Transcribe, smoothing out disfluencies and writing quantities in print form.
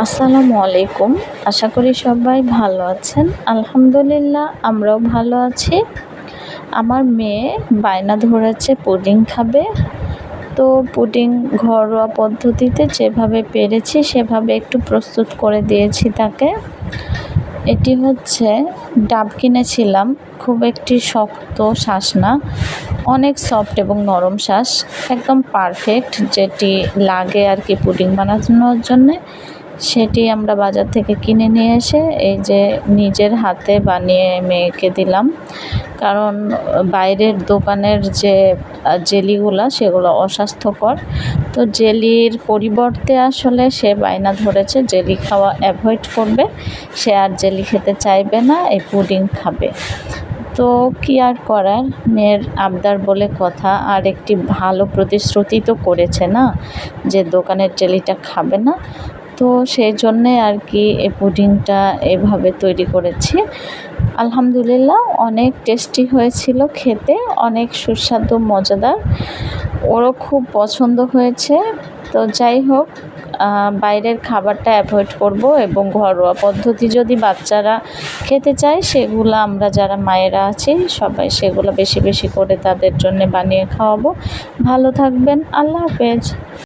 আসসালামু আলাইকুম। আশা করি সবাই ভালো আছেন। আলহামদুলিল্লাহ আমরাও ভালো আছি। আমার মেয়ে বায়না ধরেছে পুডিং খাবে। তো পুডিং ঘরোয়া পদ্ধতিতে যেভাবে পেরেছি সেভাবে একটু প্রস্তুত করে দিয়েছি তাকে। এটি হচ্ছে ডাব কিনেছিলাম, খুব একটি শক্ত শাঁস না, অনেক সফট এবং নরম শাঁস, একদম পারফেক্ট যেটি লাগে আর কি পুডিং বানানোর জন্যে। সেটি আমরা বাজার থেকে কিনে নিয়ে এসে এই যে নিজের হাতে বানিয়ে মেয়েকে দিলাম, কারণ বাইরের দোকানের যে জেলিগুলো সেগুলো অস্বাস্থ্যকর। তো জেলির পরিবর্তে আসলে সে বায়না ধরেছে জেলি খাওয়া অ্যাভয়েড করবে, সে আর জেলি খেতে চাইবে না, এই পুডিং খাবে। তো কী আর করার, মেয়ের আবদার বলে কথা। আর একটি ভালো প্রতিশ্রুতি তো করেছে না যে দোকানের জেলিটা খাবে না, তো সেই জন্যে আর কি এই পুডিংটা এভাবে তৈরি করেছি। আলহামদুলিল্লাহ অনেক টেস্টি হয়েছিল খেতে, অনেক সুস্বাদু মজাদার, ওরও খুব পছন্দ হয়েছে। তো যাই হোক, বাইরের খাবারটা অ্যাভয়েড করব এবং ঘরোয়া পদ্ধতি যদি বাচ্চারা খেতে চায় সেগুলো আমরা যারা মায়েরা আছি সবাই সেগুলো বেশি বেশি করে তাদের জন্য বানিয়ে খাওয়াবো। ভালো থাকবেন, আল্লাহ হাফেজ।